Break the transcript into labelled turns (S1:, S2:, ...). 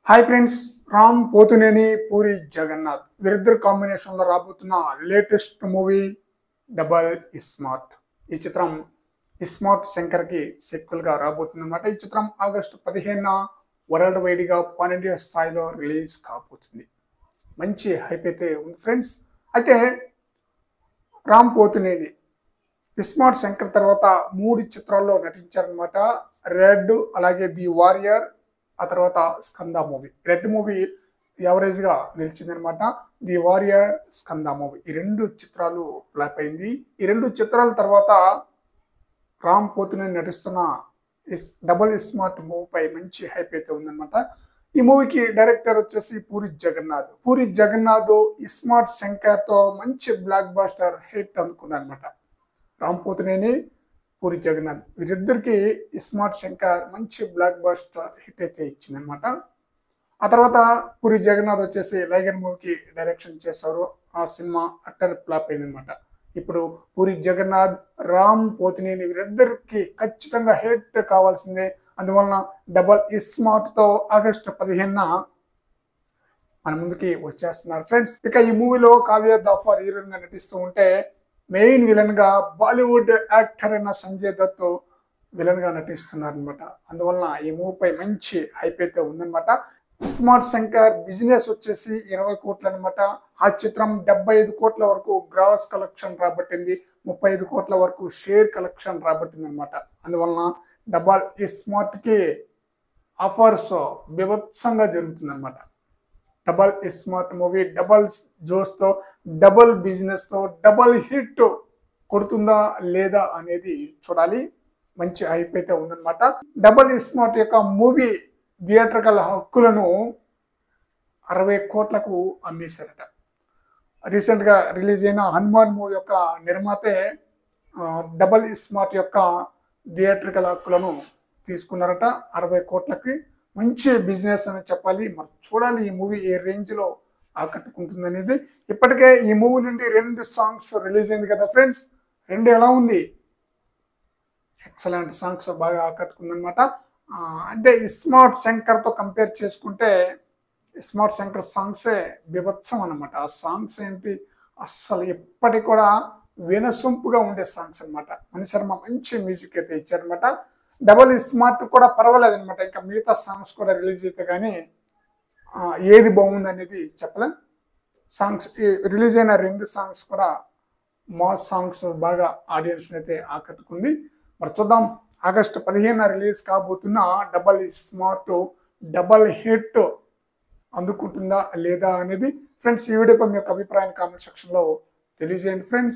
S1: Hi friends, Ram Pothineni Puri Jagannadh వీరిద్దరు కాంబినేషన్లో రాబోతున్న లేటెస్ట్ మూవీ డబల్ స్మార్ట్. ఈ చిత్రం స్మార్ట్ శంకర్కి సెక్వెల్గా రాబోతుంది అనమాట. ఈ చిత్రం ఆగస్టు 15న వరల్డ్ వైడ్గా పాన్ ఇండియా స్థాయిలో రిలీజ్ కాబోతుంది. మంచి హైప్ అయితే ఉంది ఫ్రెండ్స్. అయితే రామ్ పోతునేని స్మార్ట్ శంకర్ తర్వాత 3 చిత్రాల్లో నటించారనమాట. రెడ్, అలాగే ది వారియర్, ఆ తర్వాత స్కంద మూవీ. రెడ్ మూవీ యావరేజ్గా నిలిచిందనమాట. ది వారియర్, స్కంద మూవీ ఈ 2 చిత్రాలు ఫ్లాప్ అయింది. ఈ 2 చిత్రాల తర్వాత రామ్ పోతునేని నటిస్తున్న డబల్ స్మార్ట్ మూవీపై మంచి హైప్ అయితే ఉందన్నమాట. ఈ మూవీకి డైరెక్టర్ వచ్చేసి పూరి జగన్నాథ్. పూరి జగన్నాథ్ స్మార్ట్ శంకర్తో మంచి బ్లాక్ బాస్టర్ హిట్ అందుకున్నారనమాట. రామ్ పోతునేని, పూరి జగన్నాథ్ వీరిద్దరికి స్మార్ట్ శంకర్ మంచి బ్లాక్ బాస్టర్ హిట్ అయితే ఇచ్చిందనమాట. ఆ తర్వాత పూరి జగన్నాథ్ వచ్చేసి లైగర్ మూవీకి డైరెక్షన్ చేశారు. ఆ సినిమా అట్టర్ ఫ్లాప్ అయిందనమాట. ఇప్పుడు పూరి జగన్నాథ్, రామ్ పోతునేని వీరిద్దరికి ఖచ్చితంగా హిట్ కావాల్సిందే. అందువలన డబల్ స్మార్ట్తో ఆగస్టు 15న మన ముందుకి వచ్చేస్తున్నారు ఫ్రెండ్స్. ఇక ఈ మూవీలో కావ్య దాఫర్ హీరోయిన్ గా నటిస్తూ ఉంటే, మెయిన్ విలన్ గా బాలీవుడ్ యాక్టర్ అయిన సంజయ్ దత్ విలన్ గా నటిస్తున్నారు అనమాట. అందువలన ఈ మూవీపై మంచి హైప్ అయితే ఉందన్నమాట. స్మార్ట్ శంకర్ బిజినెస్ వచ్చేసి 20 కోట్లు అనమాట. ఆ చిత్రం 75 కోట్ల వరకు గ్రాస్ కలెక్షన్ రాబట్టింది, 35 కోట్ల వరకు షేర్ కలెక్షన్ రాబట్టింది అనమాట. అందువలన డబల్ స్మార్ట్ కి ఆఫర్స్ బీభత్సంగా జరుగుతుంది అనమాట. డబల్ స్మార్ట్ మూవీ డబల్ జోస్తో, డబల్ బిజినెస్తో డబల్ హిట్ కొడుతుందా లేదా అనేది చూడాలి. మంచి హైప్ అయితే ఉందన్నమాట. డబల్ స్మార్ట్ యొక్క మూవీ థియేట్రికల్ హక్కులను 60 కోట్లకు అమ్మేశారట. రీసెంట్గా రిలీజ్ అయిన హనుమాన్ మూవీ యొక్క నిర్మాతే డబల్ స్మార్ట్ యొక్క థియేట్రికల్ హక్కులను తీసుకున్నారట 60 కోట్లకి. మంచి బిజినెస్ అని చెప్పాలి. మరి చూడాలి ఈ మూవీ ఏ రేంజ్లో ఆకట్టుకుంటుంది అనేది. ఇప్పటికే ఈ మూవీ నుండి 2 సాంగ్స్ రిలీజ్ అయింది కదా ఫ్రెండ్స్. 2 ఎలా ఉంది? ఎక్సలెంట్ సాంగ్స్, బాగా ఆకట్టుకుందనమాట. అంటే స్మార్ట్ శంకర్తో కంపేర్ చేసుకుంటే స్మార్ట్ శంకర్ సాంగ్సే బీభత్సం అనమాట. ఆ సాంగ్స్ ఏంటి అస్సలు ఎప్పటికి కూడా వినసొంపుగా ఉండే సాంగ్స్ అనమాట. మణిశర్మ మంచి మ్యూజిక్ అయితే ఇచ్చారనమాట. డబల్ స్మార్ట్ కూడా పర్వాలేదు అనమాట. ఇంకా మిగతా సాంగ్స్ కూడా రిలీజ్ అయితే కానీ ఏది బాగుంది అనేది చెప్పలేం. సాంగ్స్ రిలీజ్ అయిన 2 సాంగ్స్ కూడా మాస్ సాంగ్స్, బాగా ఆడియన్స్ అయితే ఆకట్టుకుంది. మరి చూద్దాం ఆగస్టు 15న రిలీజ్ కాబోతున్న డబల్ స్మార్ట్ డబల్ హిట్ అందుకుంటుందా లేదా అనేది. ఫ్రెండ్స్, ఈ వీడియోపై మీ యొక్క అభిప్రాయాన్ని కామెంట్ సెక్షన్లో తెలియజేయండి ఫ్రెండ్స్.